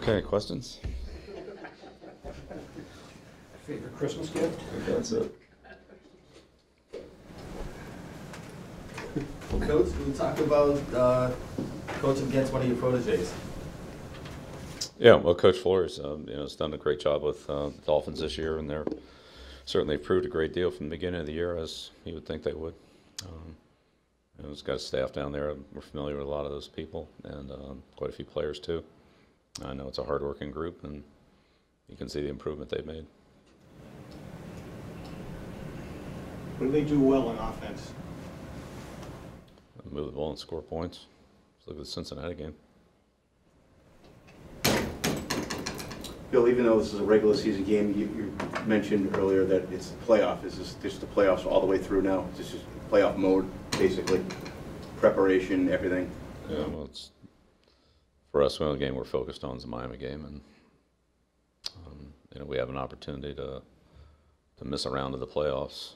Okay, questions? Favorite Christmas gift? That's it. Well, Coach, we talked about coaching against one of your proteges. Yeah, well, Coach Flores, has done a great job with the Dolphins this year, and they're certainly proved a great deal from the beginning of the year, as you would think they would. He's got a staff down there. We're familiar with a lot of those people, and quite a few players too. I know it's a hard-working group, and you can see the improvement they've made. What do they do well in offense? Move the ball and score points. Let's look at the Cincinnati game. Bill, even though this is a regular season game, you mentioned earlier that it's the playoff. Is this just the playoffs all the way through now? This is playoff mode, basically. Preparation, everything. Yeah, well, it's for us. The only game we're focused on is the Miami game, and we have an opportunity to miss a round of the playoffs.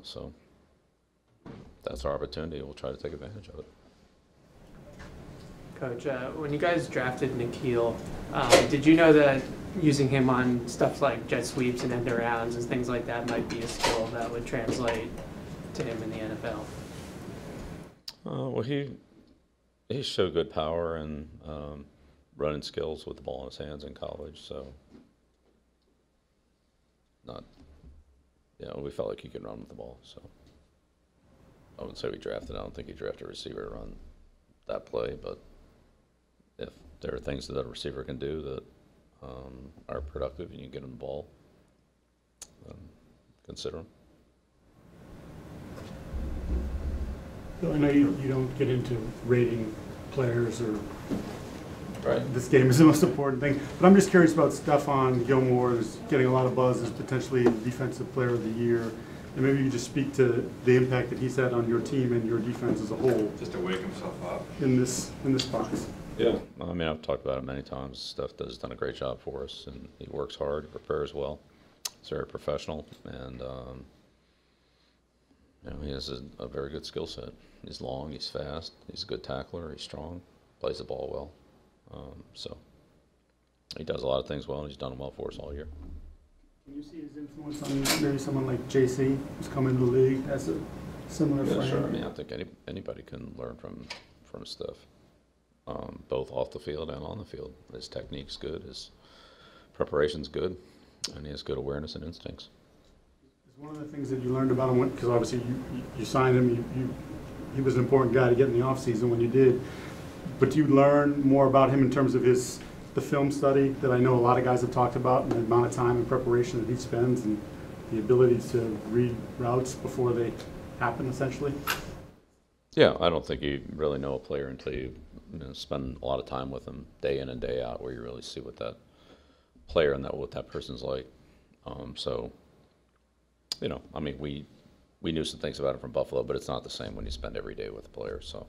So that's our opportunity. We'll try to take advantage of it. Coach, when you guys drafted Nikhil, did you know that using him on stuff like jet sweeps and end arounds and things like that might be a skill that would translate to him in the NFL? Well, he showed good power and running skills with the ball in his hands in college. So, we felt like he could run with the ball. So, I wouldn't say we drafted. I don't think he drafted a receiver to run that play, but if there are things that a receiver can do that are productive and you get him the ball, consider them. I know you don't get into rating players or Right. this game is the most important thing, but I'm just curious about Stephon Gilmore, who's getting a lot of buzz as potentially Defensive Player of the Year, and maybe you could just speak to the impact that he's had on your team and your defense as a whole. Just to wake himself up. In this box. Yeah, I mean, I've talked about it many times. Steph has done a great job for us, and he works hard, prepares well. He's very professional, and he has a very good skill set. He's long, he's fast, he's a good tackler, he's strong, plays the ball well. So he does a lot of things well, and he's done them well for us all year. Can you see his influence on maybe someone like JC, who's come into the league as a similar frame? Sure. I mean, I think anybody can learn from Steph, both off the field and on the field. His technique's good, his preparation's good, and he has good awareness and instincts. Is one of the things that you learned about him, because obviously you signed him, he was an important guy to get in the offseason when you did, but do you learn more about him in terms of the film study that I know a lot of guys have talked about, and the amount of time and preparation that he spends, and the ability to read routes before they happen, essentially? Yeah, I don't think you really know a player until you spend a lot of time with them day in and day out, where you really see what that player and what that person's like. I mean, we knew some things about him from Buffalo, but it's not the same when you spend every day with a player. So,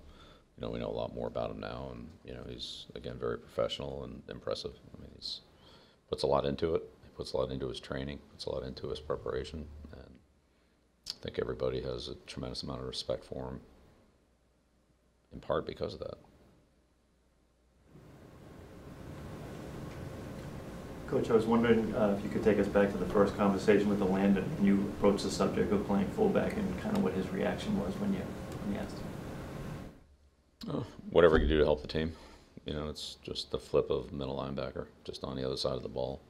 we know a lot more about him now, and he's again very professional and impressive. I mean, he puts a lot into it. He puts a lot into his training, puts a lot into his preparation, and I think everybody has a tremendous amount of respect for him, in part because of that. Coach, I was wondering if you could take us back to the first conversation with Elandon when you approached the subject of playing fullback, and kind of what his reaction was when you asked him. Whatever you can do to help the team. It's just the flip of middle linebacker, just on the other side of the ball.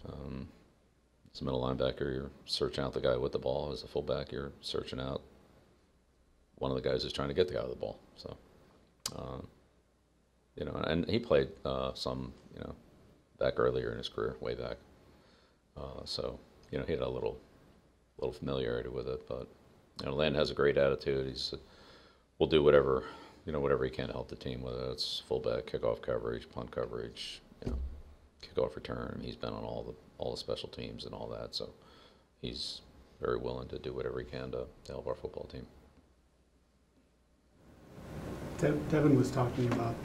As a middle linebacker, you're searching out the guy with the ball. As a fullback, you're searching out one of the guys who's trying to get the guy with the ball. So, and he played some, back earlier in his career, way back. So, he had a little familiarity with it. But, Landon has a great attitude. We'll do whatever he can to help the team, whether it's fullback, kickoff coverage, punt coverage, kickoff return. He's been on all the special teams and all that, so he's very willing to do whatever he can to help our football team. Devin was talking about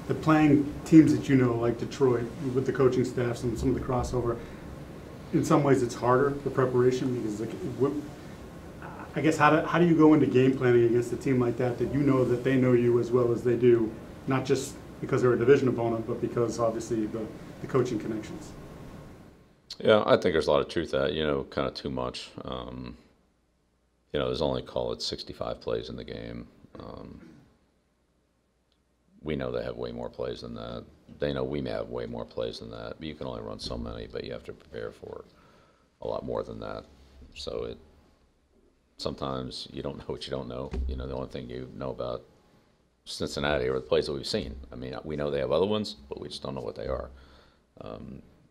the playing teams that like Detroit, with the coaching staffs and some of the crossover. In some ways, it's harder, the preparation, because I guess how do you go into game planning against a team like that you know that they know you as well as they do, not just because they're a division opponent, but because obviously the coaching connections. Yeah, I think there's a lot of truth to that, kind of too much. There's only, call it 65 plays in the game. We know they have way more plays than that. They know we may have way more plays than that. But you can only run so many, but you have to prepare for a lot more than that. So sometimes you don't know what you don't know. The only thing you know about Cincinnati are the plays that we've seen. I mean, we know they have other ones, but we just don't know what they are.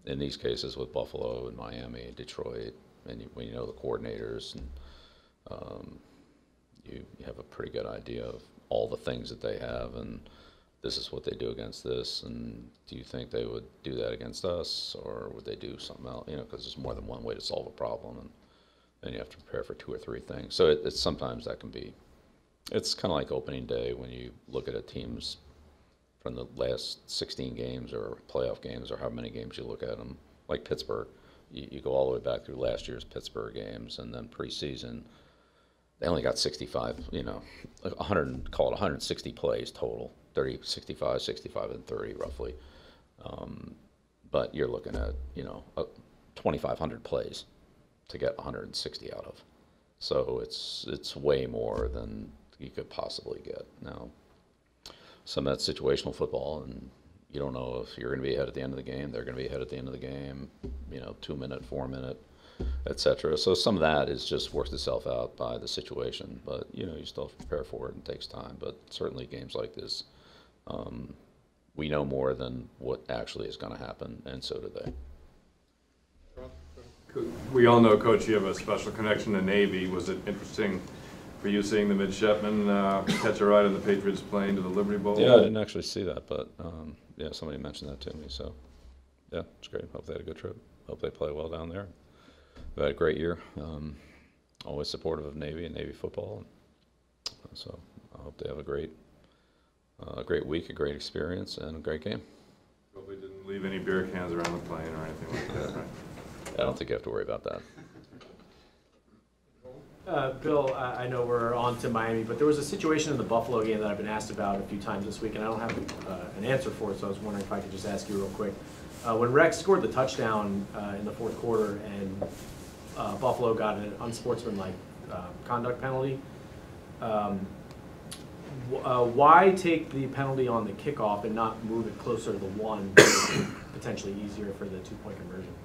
In these cases with Buffalo and Miami and Detroit, and when you know the coordinators, and you have a pretty good idea of all the things that they have, and this is what they do against this, and do you think they would do that against us, or would they do something else? Because there's more than one way to solve a problem, and then you have to prepare for 2 or 3 things. So it's sometimes that can be, it's kind of like opening day when you look at a team's from the last 16 games or playoff games, or how many games you look at them, like Pittsburgh. You go all the way back through last year's Pittsburgh games, and then preseason, they only got 65, 100, call it 160 plays total, 30, 65, 65, and 30 roughly. But you're looking at, 2,500 plays to get 160 out of. So it's way more than you could possibly get. Now, some of that's situational football, and you don't know if you're going to be ahead at the end of the game, they're going to be ahead at the end of the game, 2 minute, 4 minute, etc. So some of that is just works itself out by the situation, but you still have to prepare for it and it takes time. But certainly games like this, we know more than what actually is going to happen, and so do they. We all know, Coach, you have a special connection to Navy. Was it interesting for you seeing the midshipmen catch a ride on the Patriots plane to the Liberty Bowl? Yeah, I didn't actually see that, but yeah, somebody mentioned that to me. So yeah, it's great. Hope they had a good trip. Hope they play well down there. We've had a great year. Always supportive of Navy and Navy football. So I hope they have a great week, a great experience, and a great game. Hope they didn't leave any beer cans around the plane or anything like that, right? I don't think you have to worry about that. Bill, I know we're on to Miami, but there was a situation in the Buffalo game that I've been asked about a few times this week, and I don't have an answer for it, so I was wondering if I could just ask you real quick. When Rex scored the touchdown in the fourth quarter and Buffalo got an unsportsmanlike conduct penalty, why take the penalty on the kickoff and not move it closer to the one, potentially easier for the 2-point conversion?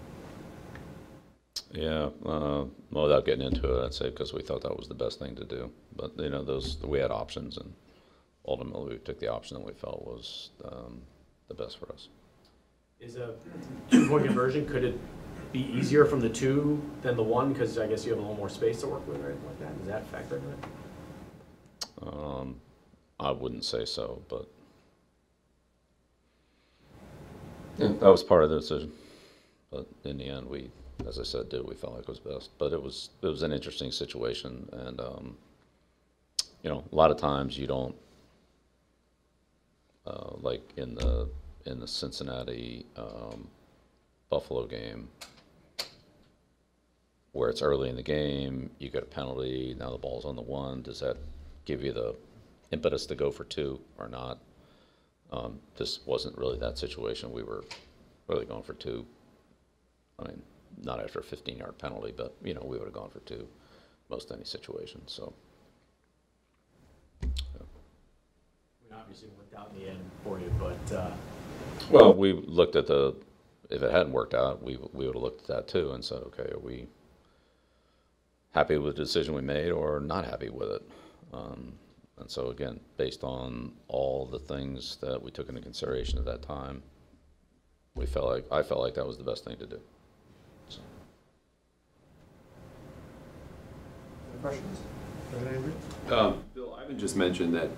Yeah, well, without getting into it, I'd say because we thought that was the best thing to do. But we had options, and ultimately we took the option that we felt was the best for us. Is a 2-point conversion, could it be easier from the 2 than the 1? Because I guess you have a little more space to work with, or anything like that. Does that factor into it? I wouldn't say so, but yeah, that was part of the decision. But in the end, we, as I said, did what we felt like was best. But it was an interesting situation, and a lot of times you don't like in the Cincinnati Buffalo game, where it's early in the game, you get a penalty, now the ball's on the 1. Does that give you the impetus to go for 2 or not? This wasn't really that situation. We were really going for 2. I mean, not after a 15-yard penalty, but we would have gone for 2 most any situation. So, I mean, obviously it worked out in the end for you, but well, we looked at if it hadn't worked out, we would have looked at that too and said, okay, are we happy with the decision we made or not happy with it? And so again, based on all the things that we took into consideration at that time, I felt like that was the best thing to do. So. questions? Bill, Ivan just mentioned that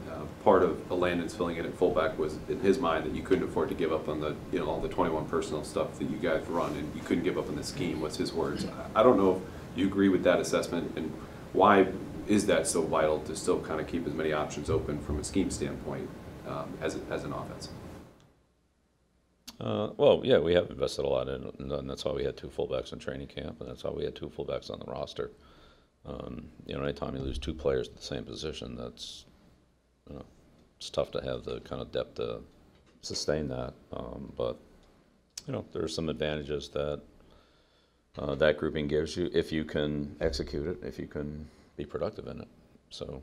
part of Elandon's filling in at fullback was in his mind that you couldn't afford to give up on the all the 21 personnel stuff that you guys run, and you couldn't give up on the scheme. Was his words. I don't know if you agree with that assessment, and why is that so vital to still kind of keep as many options open from a scheme standpoint as an offense? Well, yeah, we have invested a lot in it, and that's why we had 2 fullbacks in training camp, and that's why we had 2 fullbacks on the roster. Anytime you lose 2 players at the same position, that's it's tough to have the kind of depth to sustain that. But you know, there's some advantages that that grouping gives you if you can execute it, if you can be productive in it. So,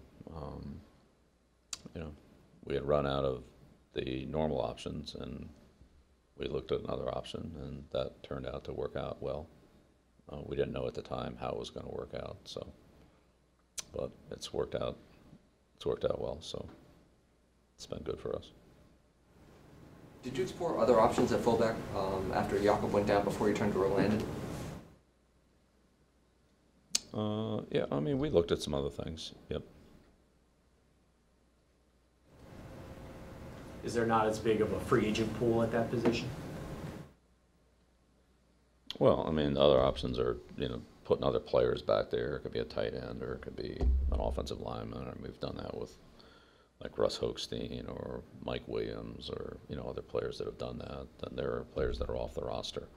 you know, we had run out of the normal options, and we looked at another option, and that turned out to work out well. We didn't know at the time how it was going to work out, so, but it's worked out. It's worked out well, so it's been good for us. Did you explore other options at fullback after Jakob went down before you turned to Elandon? Yeah, I mean, we looked at some other things. Yep. Is there not as big of a free agent pool at that position? Well, I mean, the other options are, you know, putting other players back there. It could be a tight end, or it could be an offensive lineman. And we've done that with like Russ Hochstein or Mike Williams, or, you know, other players that have done that. Then there are players that are off the roster.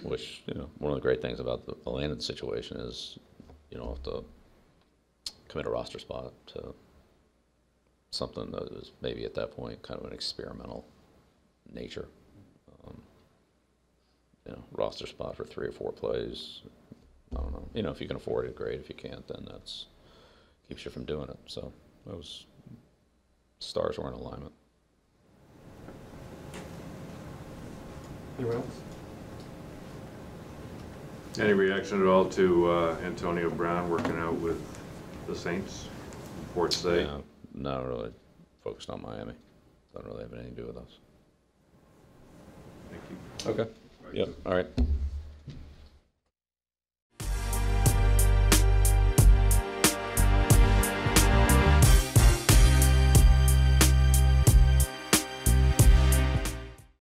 Which, you know, one of the great things about the Landon situation is, you know, to commit a roster spot to something that is maybe at that point kind of an experimental nature. You know, roster spot for 3 or 4 plays. I don't know. You know, if you can afford it, great. If you can't, then that's keeps you from doing it. So those stars were in alignment. Anyone else? Any reaction at all to Antonio Brown working out with the Saints? Port State? Yeah, not really focused on Miami. Doesn't really have anything to do with us. Thank you. Okay. Yep. All right.